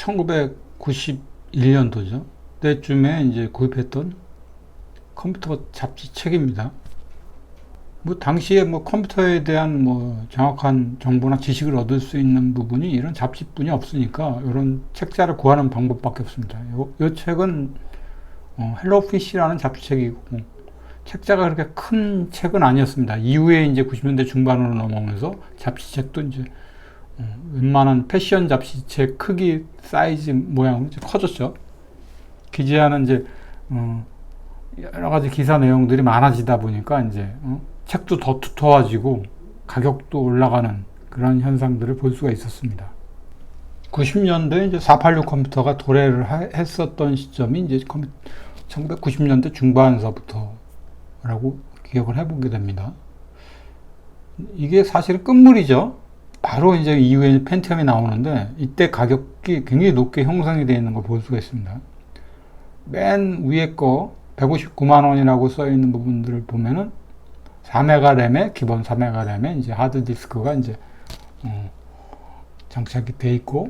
1991년도죠. 때쯤에 이제 구입했던 컴퓨터 잡지책입니다. 뭐 당시에 뭐 컴퓨터에 대한 뭐 정확한 정보나 지식을 얻을 수 있는 부분이 이런 잡지뿐이 없으니까 이런 책자를 구하는 방법밖에 없습니다. 이 책은 헬로 피쉬라는 잡지책이고 책자가 그렇게 큰 책은 아니었습니다. 이후에 이제 90년대 중반으로 넘어오면서 잡지책도 이제 웬만한 패션 잡지책 크기, 사이즈, 모양으로 이제 커졌죠. 기재하는 이제 여러 가지 기사 내용들이 많아지다 보니까 이제 책도 더 두터워지고 가격도 올라가는 그런 현상들을 볼 수가 있었습니다. 90년도에 이제 486 컴퓨터가 도래를 했었던 시점이 이제 1990년대 중반서부터라고 기억을 해보게 됩니다. 이게 사실은 끝물이죠. 바로 이제 이후에 펜티엄이 나오는데 이때 가격이 굉장히 높게 형성이 되어 있는 걸 볼 수가 있습니다. 맨 위에 거 159만 원이라고 써 있는 부분들을 보면은 4메가 램에 기본 4메가 램에 이제 하드 디스크가 이제 장착이 돼 있고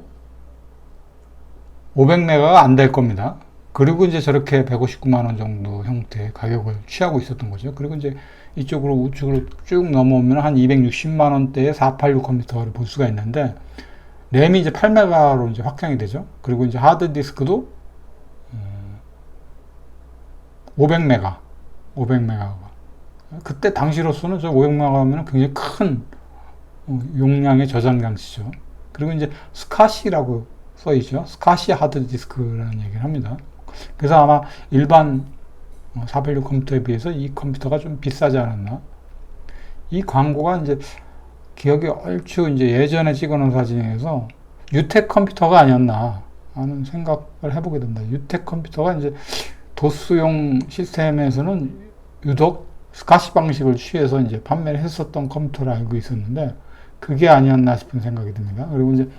500메가가 안 될 겁니다. 그리고 이제 저렇게 159만 원 정도 형태의 가격을 취하고 있었던 거죠. 그리고 이제 이쪽으로 우측으로 쭉 넘어오면 한 260만 원대의 486 컴퓨터를 볼 수가 있는데 램이 이제 8메가로 이제 확장이 되죠. 그리고 이제 하드 디스크도 500메가 그때 당시로서는 저 500메가면 굉장히 큰 용량의 저장 장치죠. 그리고 이제 스카시라고 써있죠. 스카시 하드 디스크라는 얘기를 합니다. 그래서 아마 일반 486 컴퓨터에 비해서 이 컴퓨터가 좀 비싸지 않았나. 이 광고가 이제 기억이 얼추 이제 예전에 찍어놓은 사진에서 유택 컴퓨터가 아니었나 하는 생각을 해보게 됩니다. 유택 컴퓨터가 이제 도스용 시스템에서는 유독 스카시 방식을 취해서 이제 판매를 했었던 컴퓨터를 알고 있었는데 그게 아니었나 싶은 생각이 듭니다. 그리고 이제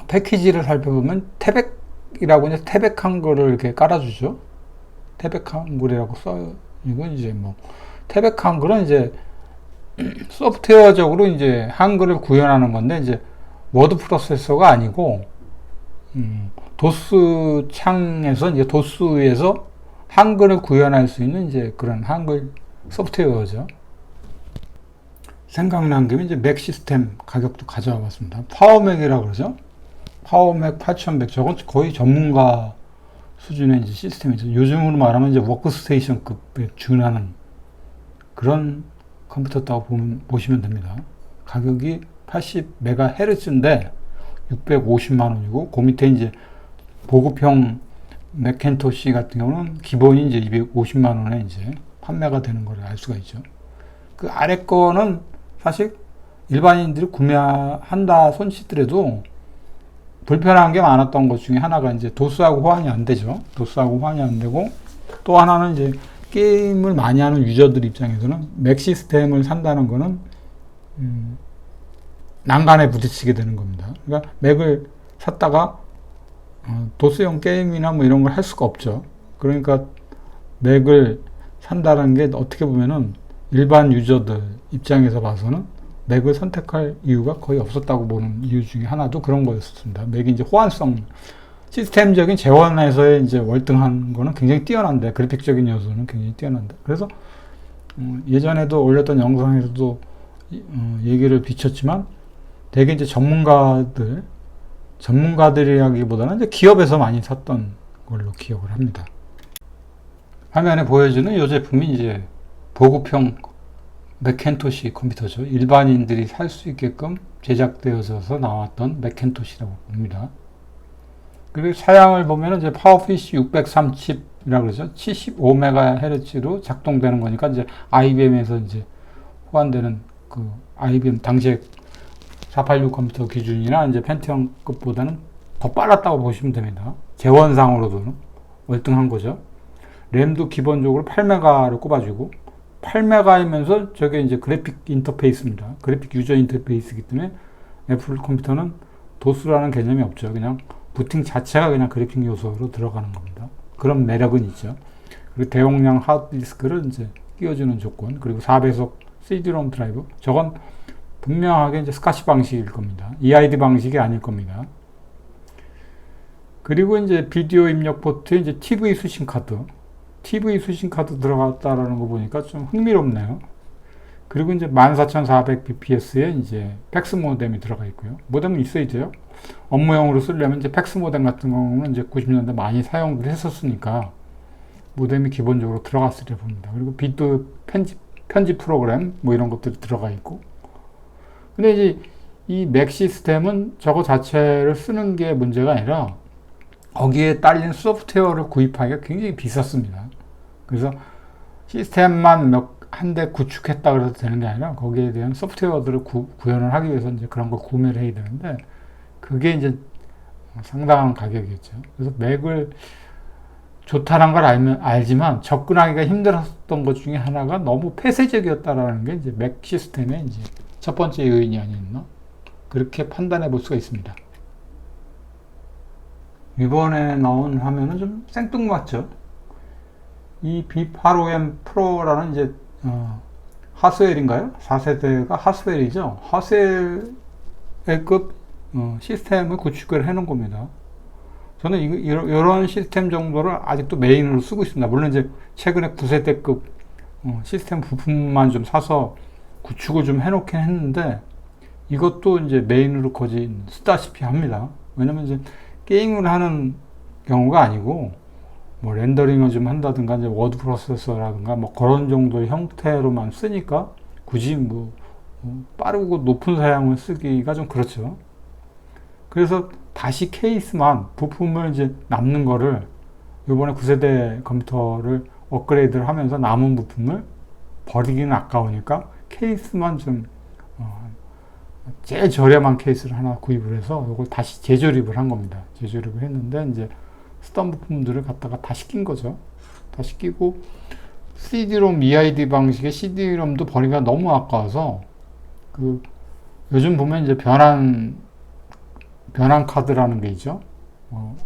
패키지를 살펴보면 태백이라고 이제 태백 한글을 이렇게 깔아주죠. 태백 한글이라고 써요. 이건 이제 뭐 태백 한글은 이제 소프트웨어적으로 이제 한글을 구현하는 건데 이제 워드 프로세서가 아니고 도스 창에서 이제 도스에서 한글을 구현할 수 있는 이제 그런 한글 소프트웨어죠. 생각난 김에 이제 맥 시스템 가격도 가져와 봤습니다. 파워맥이라고 그러죠. 파워맥 8100. 저건 거의 전문가 수준의 이제 시스템이죠. 요즘으로 말하면 이제 워크스테이션급에 준하는 그런 컴퓨터라고 보시면 됩니다. 가격이 80MHz인데 650만 원이고, 그 밑에 이제 보급형 맥켄토시 같은 경우는 기본이 이제 250만 원에 이제 판매가 되는 걸 알 수가 있죠. 그 아래 거는 사실 일반인들이 구매한다 손치더라도 불편한 게 많았던 것 중에 하나가 이제 도스하고 호환이 안 되죠. 도스하고 호환이 안 되고, 또 하나는 이제 게임을 많이 하는 유저들 입장에서는 맥 시스템을 산다는 거는 난간에 부딪히게 되는 겁니다. 그러니까 맥을 샀다가 도스용 게임이나 뭐 이런 걸 할 수가 없죠. 그러니까 맥을 산다는 게 어떻게 보면은 일반 유저들 입장에서 봐서는 맥을 선택할 이유가 거의 없었다고 보는 이유 중에 하나도 그런 거였습니다. 맥이 이제 호환성, 시스템적인 재원에서의 이제 월등한 거는 굉장히 뛰어난데, 그래픽적인 요소는 굉장히 뛰어난데. 그래서 예전에도 올렸던 영상에서도 얘기를 비쳤지만, 되게 이제 전문가들이라기보다는 이제 기업에서 많이 샀던 걸로 기억을 합니다. 화면에 보여주는 이 제품이 이제 보급형 맥켄토시 컴퓨터죠. 일반인들이 살 수 있게끔 제작되어서 나왔던 맥켄토시라고 봅니다. 그리고 사양을 보면 이제 파워피쉬 630이라고 그러죠. 75MHz로 작동되는 거니까 이제 IBM에서 이제 호환되는 그 IBM 당시에 486 컴퓨터 기준이나 이제 펜티엄급보다는 더 빨랐다고 보시면 됩니다. 재원상으로도 월등한 거죠. 램도 기본적으로 8메가를 꼽아주고, 8메가이면서 저게 이제 그래픽 인터페이스입니다. 그래픽 유저 인터페이스이기 때문에 애플 컴퓨터는 도스라는 개념이 없죠. 그냥 부팅 자체가 그냥 그래픽 요소로 들어가는 겁니다. 그런 매력은 있죠. 그리고 대용량 하드디스크를 이제 끼워주는 조건, 그리고 4배속 CD-ROM 드라이브. 저건 분명하게 이제 스카시 방식일 겁니다. EID 방식이 아닐 겁니다. 그리고 이제 비디오 입력 포트에 이제 TV 수신 카드 들어갔다라는 거 보니까 좀 흥미롭네요. 그리고 이제 14400bps에 이제 팩스 모뎀이 들어가 있고요. 모뎀은 있어야 돼요. 업무용으로 쓰려면 이제 팩스 모뎀 같은 경우는 이제 90년대 많이 사용을 했었으니까 모뎀이 기본적으로 들어갔으려 봅니다. 그리고 비디오 편집 프로그램 뭐 이런 것들이 들어가 있고. 근데 이제 이 맥 시스템은 저거 자체를 쓰는 게 문제가 아니라 거기에 딸린 소프트웨어를 구입하기가 굉장히 비쌌습니다. 그래서 시스템만 한 대 구축했다 그래도 되는 게 아니라 거기에 대한 소프트웨어들을 구현을 하기 위해서 이제 그런 걸 구매를 해야 되는데 그게 이제 상당한 가격이었죠. 그래서 맥을 좋다는 걸 알지만 접근하기가 힘들었던 것 중에 하나가 너무 폐쇄적이었다라는 게 이제 맥 시스템의 이제 첫 번째 요인이 아니었나 그렇게 판단해 볼 수가 있습니다. 이번에 나온 화면은 좀 생뚱맞죠? 이 B85M 프로라는 이제 하스웰인가요? 4세대가 하스웰이죠. 하스웰급 시스템을 구축을 해놓은 겁니다. 저는 이런 시스템 정도를 아직도 메인으로 쓰고 있습니다. 물론 이제 최근에 9세대급 시스템 부품만 좀 사서 구축을 좀 해놓긴 했는데 이것도 이제 메인으로 거의 쓰다시피 합니다. 왜냐면 이제 게임을 하는 경우가 아니고 뭐 렌더링을 좀 한다든가 이제 워드 프로세서라든가 뭐 그런 정도의 형태로만 쓰니까 굳이 뭐 빠르고 높은 사양을 쓰기가 좀 그렇죠. 그래서 다시 케이스만 부품을 이제 남는 거를 이번에 9세대 컴퓨터를 업그레이드를 하면서 남은 부품을 버리기는 아까우니까 케이스만 좀 제일 저렴한 케이스를 하나 구입을 해서 이걸 다시 재조립을 한 겁니다. 재조립을 했는데 이제 쓰던 부품들을 갖다가 다시 낀 거죠. 다시 끼고 CD-ROM EID 방식의 CD-ROM도 버리기가 너무 아까워서 그 요즘 보면 이제 변환 카드라는 게 있죠.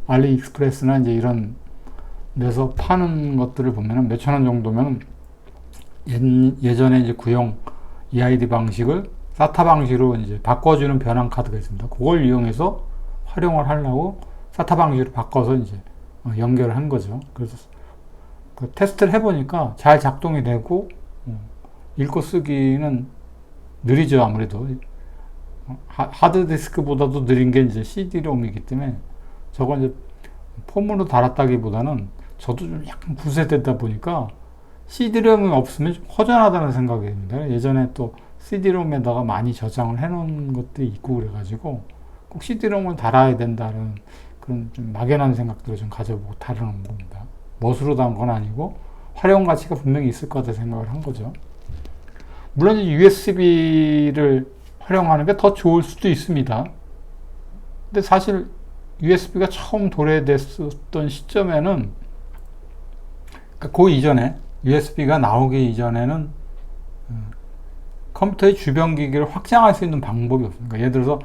알리익스프레스나 이제 이런 데서 파는 것들을 보면은 몇천 원 정도면 예전에 이제 구형 EID 방식을 SATA 방식으로 이제 바꿔주는 변환 카드가 있습니다. 그걸 이용해서 활용을 하려고 SATA 방식으로 바꿔서 이제 연결을 한 거죠. 그래서 그 테스트를 해보니까 잘 작동이 되고 읽고 쓰기는 느리죠. 아무래도 하드디스크보다도 느린 게 이제 CD-ROM이기 때문에 저거 이제 폼으로 달았다기보다는 저도 좀 약간 9세대다 보니까 CD-ROM이 없으면 좀 허전하다는 생각이 듭니다. 예전에 또 CD-ROM에다가 많이 저장을 해놓은 것도 있고 그래가지고 꼭 CD-ROM을 달아야 된다는 그런 좀 막연한 생각들을 좀 가져보고 다루는 겁니다. 멋으로 단 건 아니고 활용 가치가 분명히 있을 거다 생각을 한 거죠. 물론 USB를 활용하는 게 더 좋을 수도 있습니다. 근데 사실 USB가 처음 도래됐었던 시점에는 그러니까 그 이전에 USB가 나오기 이전에는 컴퓨터의 주변 기기를 확장할 수 있는 방법이 없습니다. 예를 들어서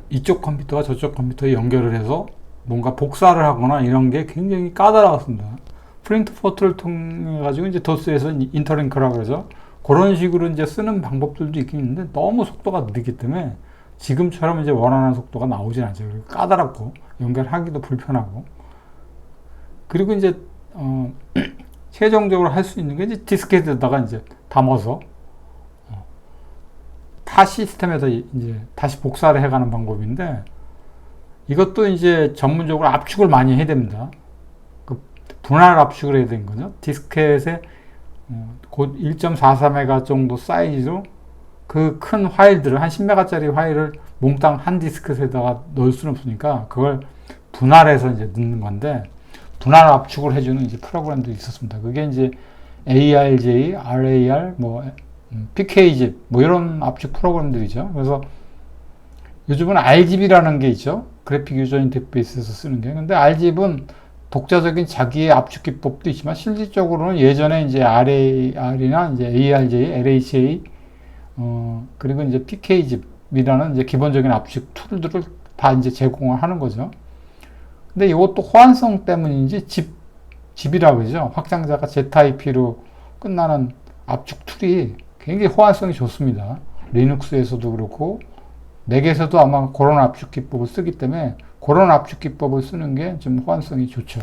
이쪽 컴퓨터가 저쪽 컴퓨터에 연결을 해서 뭔가 복사를 하거나 이런 게 굉장히 까다로웠습니다. 프린트 포트를 통해 가지고 이제 도스에서 인터링크라고 그러죠. 그런 식으로 이제 쓰는 방법들도 있긴 있는데 너무 속도가 느리기 때문에 지금처럼 이제 원하는 속도가 나오진 않죠. 까다롭고 연결하기도 불편하고. 그리고 이제 최종적으로 할 수 있는 게 이제 디스켓에다가 이제 담아서 타 시스템에서 이제 다시 복사를 해가는 방법인데 이것도 이제 전문적으로 압축을 많이 해야 됩니다. 그 분할 압축을 해야 되는 거죠. 디스켓에 곧 1.43메가 정도 사이즈로 그 큰 파일들을 한 10메가짜리 파일을 몽땅 한 디스켓에다가 넣을 수는 없으니까 그걸 분할해서 이제 넣는 건데 분할 압축을 해주는 이제 프로그램도 있었습니다. 그게 이제 ARJ, RAR, 뭐 PKzip 뭐 이런 압축 프로그램들이죠. 그래서 요즘은 RZIP이라는 게 있죠. 그래픽 유저 인터페이스에서 쓰는 게. 근데 RZIP은 독자적인 자기의 압축 기법도 있지만 실질적으로는 예전에 이제 RAR이나 이제 ARJ, LHA 그리고 이제 PKzip이라는 이제 기본적인 압축 툴들을 다 이제 제공을 하는 거죠. 근데 이것도 호환성 때문인지 집이라고 그러죠. 확장자가 ZIP로 끝나는 압축 툴이 굉장히 호환성이 좋습니다. 리눅스에서도 그렇고 맥에서도 아마 그런 압축 기법을 쓰기 때문에 그런 압축 기법을 쓰는 게 좀 호환성이 좋죠.